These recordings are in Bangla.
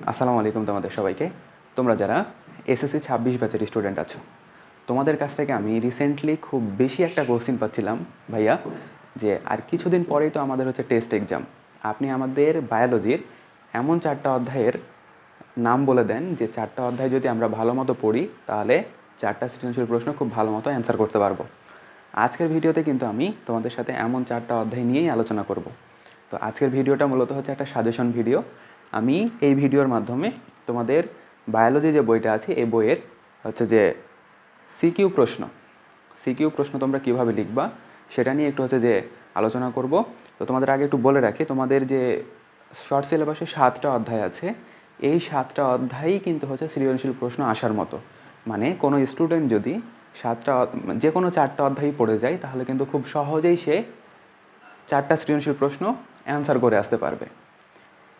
আসসালামু আলাইকুম তোমাদের সবাইকে। তোমরা যারা এসএসসি 26 ব্যাচের স্টুডেন্ট আছো, তোমাদের কাছ থেকে আমি রিসেন্টলি খুব বেশি একটা কোশ্চিন পাচ্ছিলাম ভাইয়া, যে আর কিছুদিন পরেই তো আমাদের হচ্ছে টেস্ট এক্সাম। আপনি আমাদের বায়োলজির এমন 4টা অধ্যায়ের নাম বলে দেন যে 4টা অধ্যায় যদি আমরা ভালো মতো পড়ি তাহলে 4টা সৃজনশীল প্রশ্ন খুব ভালো মতো অ্যান্সার করতে পারবো। আজকের ভিডিওতে কিন্তু আমি তোমাদের সাথে এমন 4টা অধ্যায় নিয়েই আলোচনা করব। তো আজকের ভিডিওটা মূলত হচ্ছে একটা সাজেশন ভিডিও। আমি এই ভিডিওর মাধ্যমে তোমাদের বায়োলজি যে বইটা আছে এই বইয়ের হচ্ছে যে সিকিউ প্রশ্ন তোমরা কীভাবে লিখবা সেটা নিয়ে একটু হচ্ছে যে আলোচনা করব। তো তোমাদের আগে একটু বলে রাখি, তোমাদের যে শর্ট সিলেবাসে 7টা অধ্যায় আছে, এই 7টা অধ্যায়ই কিন্তু হচ্ছে সৃজনশীল প্রশ্ন আসার মতো। মানে কোনো স্টুডেন্ট যদি যে কোনো 4টা অধ্যায় পড়ে যায় তাহলে কিন্তু খুব সহজেই সে 4টা সৃজনশীল প্রশ্ন অ্যান্সার করে আসতে পারবে।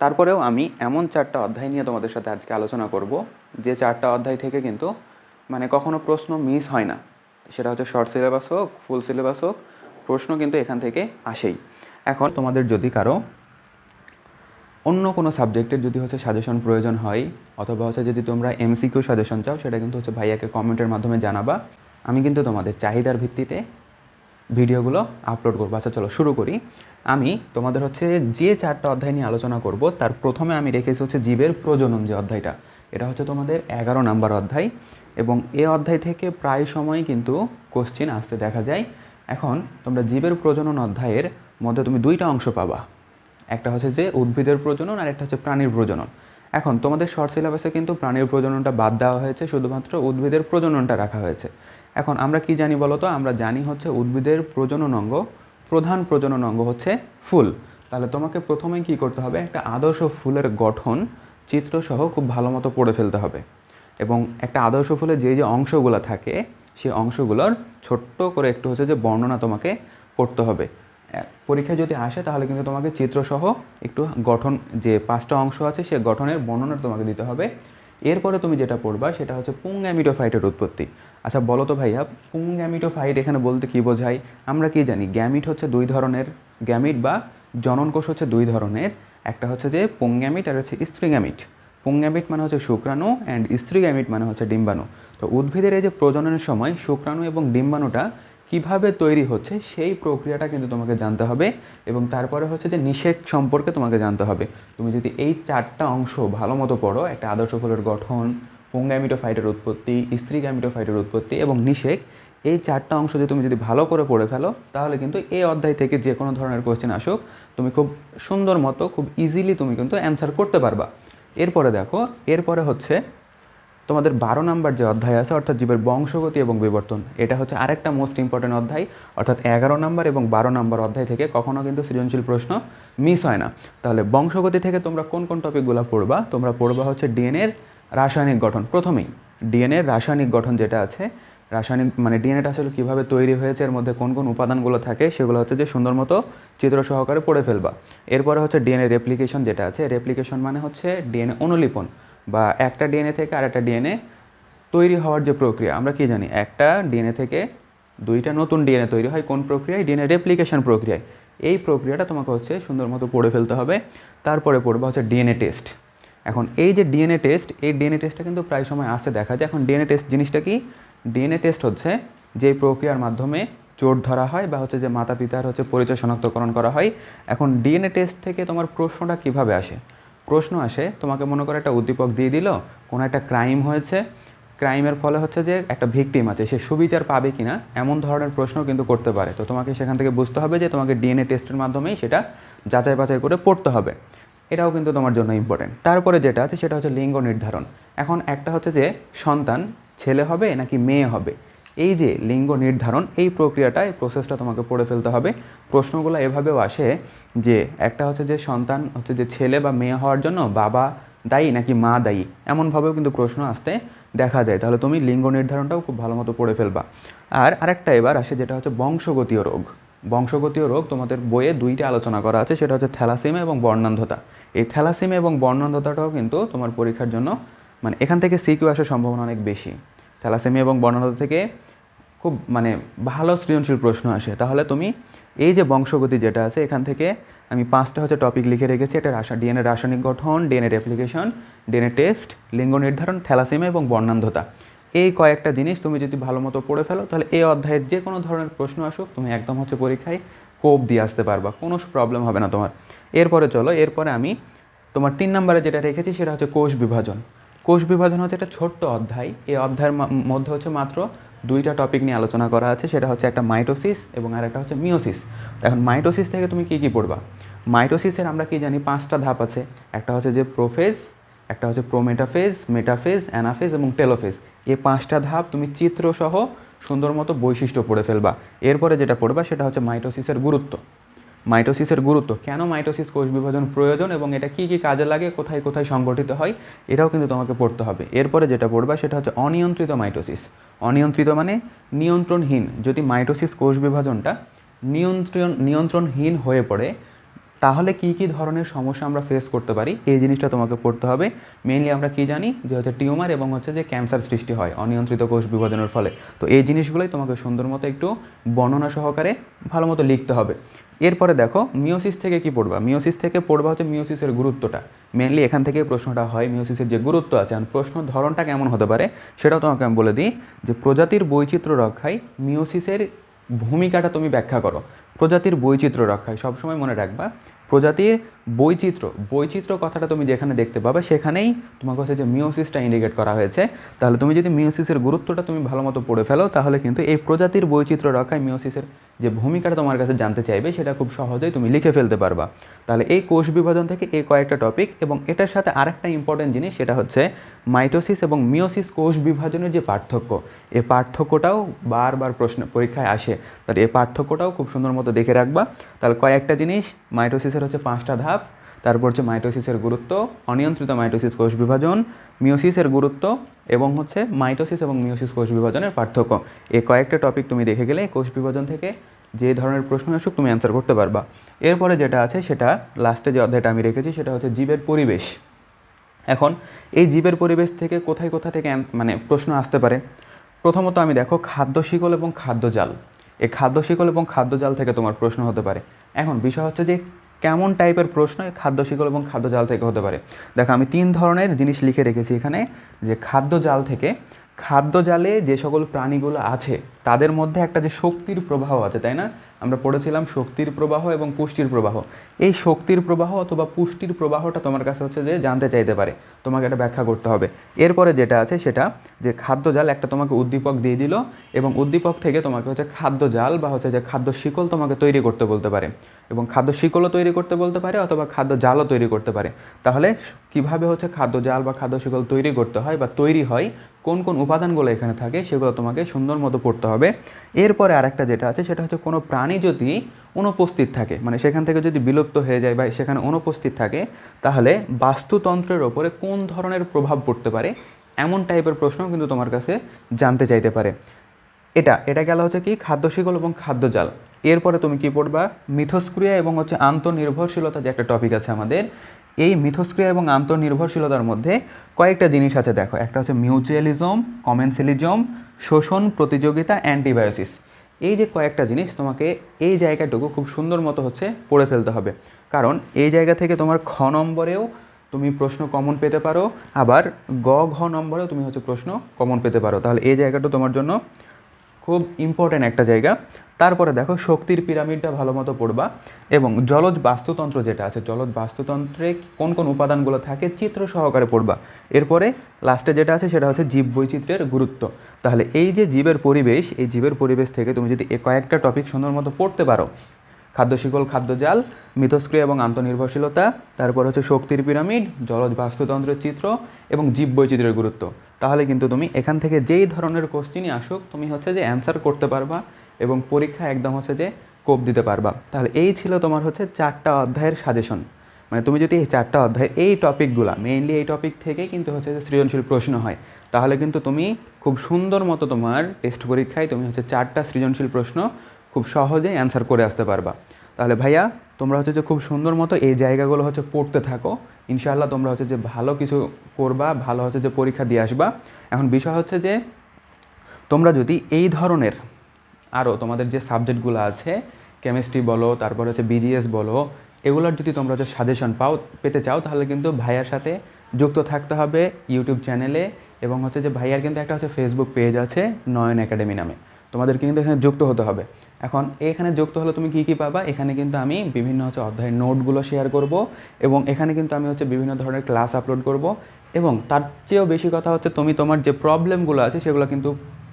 তারপরেও আমি এমন 4টা অধ্যায় নিয়ে তোমাদের সাথে আজকে আলোচনা করব যে 4টা অধ্যায় থেকে কিন্তু মানে কখনো প্রশ্ন মিস হয় না। সেটা হচ্ছে শর্ট সিলেবাস হোক, ফুল সিলেবাস হোক, প্রশ্ন কিন্তু এখান থেকে আসেই। এখন তোমাদের যদি কারো অন্য কোনো সাবজেক্টের যদি হচ্ছে সাজেশন প্রয়োজন হয়, অথবা হচ্ছে যদি তোমরা এমসিকিউ সাজেশন চাও, সেটা কিন্তু হচ্ছে ভাইয়াকে কমেন্টের মাধ্যমে জানাবা। আমি কিন্তু তোমাদের চাহিদার ভিত্তিতে ভিডিওগুলো আপলোড করবো। আচ্ছা চলো শুরু করি। আমি তোমাদের হচ্ছে যে 4টা অধ্যায় নিয়ে আলোচনা করব তার প্রথমে আমি রেখেছি হচ্ছে জীবের প্রজনন যে অধ্যায়টা। এটা হচ্ছে তোমাদের 11 নাম্বার অধ্যায় এবং এই অধ্যায় থেকে প্রায় সময় কিন্তু কোশ্চিন আসতে দেখা যায়। এখন তোমরা জীবের প্রজনন অধ্যায়ের মধ্যে তুমি 2টা অংশ পাবা, একটা হচ্ছে যে উদ্ভিদের প্রজনন আর একটা হচ্ছে প্রাণীর প্রজনন। এখন তোমাদের শর্ট সিলেবাসে কিন্তু প্রাণীর প্রজননটা বাদ দেওয়া হয়েছে, শুধুমাত্র উদ্ভিদের প্রজননটা রাখা হয়েছে। এখন আমরা কি জানি বলো তো? আমরা জানি হচ্ছে উদ্ভিদের প্রধান প্রজনন অঙ্গ হচ্ছে ফুল। তাহলে তোমাকে প্রথমে কি করতে হবে, একটা আদর্শ ফুলের গঠন চিত্রসহ খুব ভালো মতো পড়ে ফেলতে হবে। এবং একটা আদর্শ ফুলের যে অংশগুলো থাকে সেই অংশগুলোর ছোট্ট করে একটু হচ্ছে যে বর্ণনা তোমাকে করতে হবে। পরীক্ষায় যদি আসে তাহলে কিন্তু তোমাকে চিত্রসহ একটু গঠন, যে 5টা অংশ আছে সে গঠনের বর্ণনা তোমাকে দিতে হবে। এরপরে তুমি যেটা পড়বা সেটা হচ্ছে পুংগ্যামিটোফাইটের উৎপত্তি। আচ্ছা বলো তো ভাইয়া, পুংগ্যামিটোফাইট এখানে বলতে কী বোঝায়? আমরা কি জানি গ্যামিট হচ্ছে 2 ধরনের, গ্যামিট বা জননকোষ হচ্ছে 2 ধরনের। একটা হচ্ছে যে পুংগ্যামিট আর হচ্ছে স্ত্রীগ্যামিট। পুংগ্যামিট মানে হচ্ছে শুক্রাণু অ্যান্ড স্ত্রীগ্যামিট মানে হচ্ছে ডিম্বাণু। তো উদ্ভিদের এই যে প্রজননের সময় শুক্রাণু এবং ডিম্বাণুটা কিভাবে তৈরি হচ্ছে সেই প্রক্রিয়াটা কিন্তু তোমাকে জানতে হবে। এবং তারপরে হচ্ছে যে নিষেক সম্পর্কে তোমাকে জানতে হবে। তুমি যদি এই 4টা অংশ ভালো মতো পড়ো, একটা আদর্শ ফুলের গঠন, পুংগ্যামিটোফাইটের উৎপত্তি, স্ত্রী গ্যামিটোফাইটের উৎপত্তি এবং নিষেক, এই 4টা অংশ যদি তুমি ভালো করে পড়ে ফেলো তাহলে কিন্তু এই অধ্যায় থেকে যে কোনো ধরনের কোশ্চেন আসুক তুমি খুব সুন্দর মতো খুব ইজিলি তুমি কিন্তু অ্যান্সার করতে পারবা। এরপরে দেখো, এরপরে হচ্ছে তোমাদের 12 নাম্বার যে অধ্যায় আছে, অর্থাৎ জীবের বংশগতি এবং বিবর্তন। এটা হচ্ছে আরেকটা মোস্ট ইম্পর্টেন্ট অধ্যায়। অর্থাৎ 11 নাম্বার এবং 12 নাম্বার অধ্যায় থেকে কখনো কিন্তু সৃজনশীল প্রশ্ন মিস হয় না। তাহলে বংশগতি থেকে তোমরা কোন কোন টপিকগুলো পড়বা? তোমরা পড়বা হচ্ছে ডিএনএর রাসায়নিক গঠন। প্রথমেই ডিএনএর রাসায়নিক গঠন যেটা আছে, রাসায়নিক মানে ডিএনএটা আসলে কীভাবে তৈরি হয়েছে, এর মধ্যে কোন কোন উপাদানগুলো থাকে সেগুলো হচ্ছে যে সুন্দর মতো চিত্র সহকারে পড়ে ফেলবা। এরপরে হচ্ছে ডিএনএ রেপ্লিকেশন যেটা আছে, রেপ্লিকেশন মানে হচ্ছে ডিএনএ অনুলিপন বা একটা ডিএনএ থেকে আরেকটা ডিএনএ তৈরি হওয়ার যে প্রক্রিয়া। আমরা কি জানি একটা ডিএনএ থেকে 2টা নতুন ডিএনএ তৈরি হয় কোন প্রক্রিয়ায়? ডিএনএ রেপ্লিকেশন প্রক্রিয়ায়। এই প্রক্রিয়াটা তোমাকে হচ্ছে সুন্দর মতো পড়ে ফেলতে হবে। তারপরে পড়বা হচ্ছে ডিএনএ টেস্ট। এখন এই যে ডিএনএ টেস্ট, এই ডিএনএ টেস্টটা কিন্তু প্রায় সময় আসতে দেখা যায়। এখন ডিএনএ টেস্ট জিনিসটা কি? ডিএনএ টেস্ট হচ্ছে যে প্রক্রিয়ার মাধ্যমে চোট ধরা হয় বা হচ্ছে যে মাতা পিতার হচ্ছে পরিচয় শনাক্তকরণ করা হয়। এখন ডিএনএ টেস্ট থেকে তোমার প্রশ্নটা কিভাবে আসে? প্রশ্ন আসে, তোমাকে মনে করে একটা উদ্দীপক দিয়ে দিল, কোনো একটা ক্রাইম হয়েছে, ক্রাইমের ফলে হচ্ছে যে একটা ভিকটিম আছে, সে সুবিচার পাবে কিনা, এমন ধরনের প্রশ্ন কিন্তু করতে পারে। তো তোমাকে সেখান থেকে বুঝতে হবে যে তোমাকে ডিএনএ টেস্টের মাধ্যমেই সেটা যাচাই বাছাই করে পড়তে হবে। এটাও কিন্তু তোমার জন্য ইম্পর্টেন্ট। তারপরে যেটা আছে সেটা হচ্ছে লিঙ্গ নির্ধারণ। এখন একটা হচ্ছে যে সন্তান ছেলে হবে নাকি মেয়ে হবে, এই যে লিঙ্গ নির্ধারণ, এই প্রক্রিয়াটা, এই প্রসেসটা তোমাকে পড়ে ফেলতে হবে। প্রশ্নগুলো এভাবেও আসে যে একটা হচ্ছে যে সন্তান হচ্ছে যে ছেলে বা মেয়ে হওয়ার জন্য বাবা দায়ী নাকি মা দায়ী, এমনভাবেও কিন্তু প্রশ্ন আসতে দেখা যায়। তাহলে তুমি লিঙ্গ নির্ধারণটাও খুব ভালো মতো পড়ে ফেলবা। আর আরেকটা এবার আসে যেটা হচ্ছে বংশগতীয় রোগ। বংশগতীয় রোগ তোমাদের বইয়ে 2টা আলোচনা করা আছে, সেটা হচ্ছে থ্যালাসেমিয়া এবং বর্ণান্ধতা। এই থ্যালাসেমিয়া এবং বর্ণান্ধতাটাও কিন্তু তোমার পরীক্ষার জন্য মানে এখান থেকে সিকিউ আসার সম্ভাবনা অনেক বেশি। থ্যালাসেমিয়া এবং বর্ণান্ধতা থেকে খুব ভালো সৃজনশীল প্রশ্ন আসে। তাহলে তুমি এই যে বংশগতি যেটা আছে এখান থেকে আমি 5টা হচ্ছে টপিক লিখে রেখেছি। এটা ডিএনএ রাসায়নিক গঠন, ডিএনএ রেপ্লিকেশন, ডিএনএ টেস্ট, লিঙ্গ নির্ধারণ, থ্যালাসেমিয়া এবং বর্ণান্ধতা। এই কয়েকটা জিনিস তুমি যদি ভালো মতো পড়ে ফেলো তাহলে এই অধ্যায়ের যে কোনো ধরনের প্রশ্ন আসুক তুমি একদম হচ্ছে পরীক্ষায় কোপ দিয়ে আসতে পারবা, কোনো প্রবলেম হবে না তোমার। এরপরে চলো, এরপরে আমি তোমার 3 নম্বরে যেটা রেখেছি সেটা হচ্ছে কোষ বিভাজন। কোষ বিভাজন হচ্ছে একটা ছোট্ট অধ্যায়। এই অধ্যায়ের মধ্যে হচ্ছে মাত্র 2টা টপিক নিয়ে আলোচনা করা আছে, সেটা হচ্ছে একটা মাইটোসিস এবং আরেকটা হচ্ছে মিওসিস। এখন মাইটোসিস থেকে তুমি কী পড়বা? মাইটোসিসের আমরা কি জানি 5টা ধাপ আছে। একটা হচ্ছে যে প্রোফেজ, একটা হচ্ছে প্রোমেটাফেজ, মেটাফেজ, অ্যানাফেজ এবং টেলোফেজ। এই 5টা ধাপ তুমি চিত্রসহ সুন্দর মতো বৈশিষ্ট্য পড়ে ফেলবা। এরপরে যেটা পড়বা সেটা হচ্ছে মাইটোসিসের গুরুত্ব। মাইটোসিসের গুরুত্ব, কেন মাইটোসিস কোষ বিভাজন প্রয়োজন এবং এটা কী কী কাজে লাগে, কোথায় কোথায় সংগঠিত হয়, এটাও কিন্তু তোমাকে পড়তে হবে। এরপরে যেটা পড়বা সেটা হচ্ছে অনিয়ন্ত্রিত মাইটোসিস। অনিয়ন্ত্রিত মানে নিয়ন্ত্রণহীন। যদি মাইটোসিস কোষ বিভাজনটা নিয়ন্ত্রণহীন হয়ে পড়ে তাহলে কী কী ধরনের সমস্যা আমরা ফেস করতে পারি, এই জিনিসটা তোমাকে পড়তে হবে। মেইনলি আমরা কি জানি যে হচ্ছে টিউমার এবং হচ্ছে যে ক্যান্সার সৃষ্টি হয় অনিয়ন্ত্রিত কোষ বিভাজনের ফলে। তো এই জিনিসগুলোই তোমাকে সুন্দর মতো একটু বর্ণনা সহকারে ভালো মতো লিখতে হবে। এরপরে দেখো মিওসিস থেকে কি পড়বা? মিওসিস থেকে পড়বা হচ্ছে মিওসিসের গুরুত্বটা। মেনলি এখান থেকে প্রশ্নটা হয়, মিওসিসের যে গুরুত্ব আছে। আর প্রশ্ন ধরনটা কেমন হতে পারে সেটাও তোমাকে আমি বলে দিই, যে প্রজাতির বৈচিত্র্য রক্ষায় মিওসিসের ভূমিকাটা তুমি ব্যাখ্যা করো। প্রজাতির বৈচিত্র্য রক্ষায় সবসময় মনে রাখবা, প্রজাতির বৈচিত্র্য কথাটা তুমি যেখানে দেখতে পাবে সেখানেই তোমাকে হচ্ছে যে মিওসিসটা ইন্ডিকেট করা হয়েছে। তাহলে তুমি যদি মিওসিসের গুরুত্বটা তুমি ভালো মতো পড়ে ফেলো তাহলে কিন্তু এই প্রজাতির বৈচিত্র্য রক্ষায় মিওসিসের যে ভূমিকাটা তোমার কাছে জানতে চাইবে সেটা খুব সহজেই তুমি লিখে ফেলতে পারবা। তাহলে এই কোষ বিভাজন থেকে এই কয়েকটা টপিক, এবং এটার সাথে আরেকটা ইম্পর্টেন্ট জিনিস সেটা হচ্ছে মাইটোসিস এবং মিওসিস কোষ বিভাজনের যে পার্থক্য, এই পার্থক্যটাও বারবার প্রশ্ন পরীক্ষায় আসে। তাহলে এই পার্থক্যটাও খুব সুন্দর মতো দেখে রাখবা। তাহলে কয়েকটা জিনিস, মাইটোসিসের হচ্ছে 5টা ধাপ, তারপর হচ্ছে মাইটোসিসের গুরুত্ব, অনিয়ন্ত্রিত মাইটোসিস কোষ বিভাজন, মিওসিসের গুরুত্ব এবং হচ্ছে মাইটোসিস এবং মিওসিস কোষ বিভাজনের পার্থক্য। এই কয়েকটা টপিক তুমি দেখে গেলে কোষ বিভাজন থেকে যে ধরনের প্রশ্ন আসুক তুমি অ্যান্সার করতে পারবা। এরপরে যেটা আছে সেটা লাস্টে যে অধ্যায়টা আমি রেখেছি সেটা হচ্ছে জীবের পরিবেশ। এখন এই জীবের পরিবেশ থেকে কোথা থেকে মানে প্রশ্ন আসতে পারে? প্রথমত আমি দেখো খাদ্য শিকল এবং খাদ্যজাল। এই খাদ্য শিকল এবং খাদ্যজাল থেকে তোমার প্রশ্ন হতে পারে। এখন বিষয় হচ্ছে যে কেমন টাইপের প্রশ্ন খাদ্য শিকল এবং খাদ্যজাল থেকে হতে পারে। দেখো আমি 3 ধরনের জিনিস লিখে রেখেছি এখানে, যে খাদ্যজাল থেকে, খাদ্যজালে যে সকল প্রাণীগুলো আছে তাদের মধ্যে একটা যে শক্তির প্রবাহ আছে, তাই না? আমরা পড়েছিলাম শক্তির প্রবাহ এবং পুষ্টির প্রবাহ। এই শক্তির প্রবাহ অথবা পুষ্টির প্রবাহটা তোমার কাছে হচ্ছে যে জানতে চাইতে পারে, তোমাকে এটা ব্যাখ্যা করতে হবে। এরপরে যেটা আছে সেটা যে খাদ্যজাল, একটা তোমাকে উদ্দীপক দিয়ে দিল এবং উদ্দীপক থেকে তোমাকে হচ্ছে খাদ্যজাল বা হচ্ছে যে খাদ্য শিকল তোমাকে তৈরি করতে বলতে পারে, এবং খাদ্য শিকলও তৈরি করতে বলতে পারে অথবা খাদ্য জালও তৈরি করতে পারে। তাহলে কিভাবে হচ্ছে খাদ্য জাল বা খাদ্য শিকল তৈরি করতে হয় বা তৈরি হয়, কোন কোন উপাদানগুলো এখানে থাকে সেগুলো তোমাকে সুন্দর মতো পড়তে হবে। এরপরে আরেকটা যেটা আছে সেটা হচ্ছে কোনো প্রাণী যদি অনুপস্থিত থাকে, মানে সেখান থেকে যদি বিলুপ্ত হয়ে যায় বা সেখানে অনুপস্থিত থাকে, তাহলে বাস্তুতন্ত্রের ওপরে কোন ধরনের প্রভাব পড়তে পারে, এমন টাইপের প্রশ্ন কিন্তু তোমার কাছে জানতে চাইতে পারে। এটা গেল হচ্ছে কি খাদ্য শিকল এবং খাদ্যজাল। এরপরে তুমি কি পড়বা? মিথস্ক্রিয়া এবং হচ্ছে আন্তঃনির্ভরশীলতা যে একটা টপিক আছে আমাদের, এই মিথস্ক্রিয়া এবং আন্তঃনির্ভরশীলতার মধ্যে কয়েকটা জিনিস আছে। দেখো, একটা হচ্ছে মিউচুয়ালিজম, কমেন্সিলিজম, শোষণ, প্রতিযোগিতা, অ্যান্টিবায়োসিস। এই যে কয়েকটা জিনিস তোমাকে এই জায়গাটুকু খুব সুন্দর মতো হচ্ছে পড়ে ফেলতে হবে, কারণ এই জায়গা থেকে তোমার খ নম্বরেও তুমি প্রশ্ন কমন পেতে পারো, আবার ঘ নম্বরেও তুমি হচ্ছে প্রশ্ন কমন পেতে পারো। তাহলে এই জায়গাটা তোমার জন্য খুব ইম্পর্ট্যান্ট একটা জায়গা। তারপরে দেখো শক্তির পিরামিডটা ভালো মতো পড়বা, এবং জলজ বাস্তুতন্ত্র যেটা আছে, জলজ বাস্তুতন্ত্রে কোন কোন উপাদানগুলো থাকে চিত্র সহকারে পড়বা। এরপরে লাস্টে যেটা আছে সেটা হচ্ছে জীব বৈচিত্র্যের গুরুত্ব। তাহলে এই যে জীবের পরিবেশ, এই জীবের পরিবেশ থেকে তুমি যদি এই কয়েকটা টপিক সুন্দর মতো পড়তে পারো, খাদ্য শিকল, খাদ্যজাল, মিথস্ক্রিয়া এবং আন্তঃনির্ভরশীলতা, তারপর হচ্ছে শক্তির পিরামিড, জলজ বাস্তুতন্ত্রের চিত্র এবং জীব বৈচিত্র্যের গুরুত্ব, তাহলে কিন্তু তুমি এখান থেকে যেই ধরনের কোশ্চিনই আসুক তুমি হচ্ছে যে অ্যান্সার করতে পারবা এবং পরীক্ষা একদম হচ্ছে যে কোপ দিতে পারবা। তাহলে এই ছিল তোমার হচ্ছে 4টা অধ্যায়ের সাজেশন। মানে তুমি যদি এই 4টা অধ্যায়, এই টপিকগুলো মেইনলি এই টপিক থেকেই কিন্তু হচ্ছে যে সৃজনশীল প্রশ্ন হয়, তাহলে কিন্তু তুমি খুব সুন্দর মতো তোমার টেস্ট পরীক্ষায় তুমি হচ্ছে 4টা সৃজনশীল প্রশ্ন খুব সহজেই অ্যান্সার করে আসতে পারবা। তাহলে ভাইয়া তোমরা হচ্ছে যে খুব সুন্দর মতো এই জায়গাগুলো হচ্ছে পড়তে থাকো, ইনশাআল্লাহ তোমরা হচ্ছে যে ভালো কিছু করবা, ভালো হচ্ছে যে পরীক্ষা দিয়ে আসবা। এখন বিষয় হচ্ছে যে তোমরা যদি এই ধরনের আরও তোমাদের যে সাবজেক্টগুলো আছে, কেমিস্ট্রি বলো, তারপর হচ্ছে বিজিএস বলো, এগুলোর যদি তোমরা যে সাজেশন পেতে চাও তাহলে কিন্তু ভাইয়ার সাথে যুক্ত থাকতে হবে ইউটিউব চ্যানেলে, এবং হচ্ছে যে ভাইয়ার কিন্তু একটা হচ্ছে ফেসবুক পেজ আছে নয়ন একাডেমি নামে, তোমাদেরকে কিন্তু এখানে যুক্ত হতে হবে। এখন এখানে যুক্ত হলে তুমি কী কী পাবা, এখানে কিন্তু আমি বিভিন্ন হচ্ছে অধ্যায়ের নোটগুলো শেয়ার করব, এবং এখানে কিন্তু আমি হচ্ছে বিভিন্ন ধরনের ক্লাস আপলোড করব, এবং তার চেয়েও বেশি কথা হচ্ছে তুমি তোমার যে প্রবলেমগুলো আছে সেগুলো কিন্তু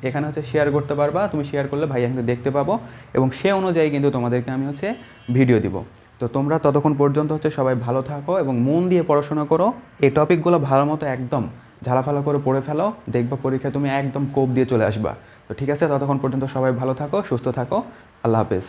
এখানে হচ্ছে শেয়ার করতে পারবা। তুমি শেয়ার করলে ভাইয়া কিন্তু দেখতে পাবো, এবং সে অনুযায়ী কিন্তু তোমাদেরকে আমি হচ্ছে ভিডিও দিব। তো তোমরা ততক্ষণ পর্যন্ত হচ্ছে সবাই ভালো থাকো এবং মন দিয়ে পড়াশোনা করো। এই টপিকগুলো ভালো মতো একদম ঝালাফালা করে পড়ে ফেলো, দেখবা পরীক্ষায় তুমি একদম কোপ দিয়ে চলে আসবা। তো ঠিক আছে, ততক্ষণ পর্যন্ত সবাই ভালো থাকো, সুস্থ থাকো। আল্লাহ হাফেজ।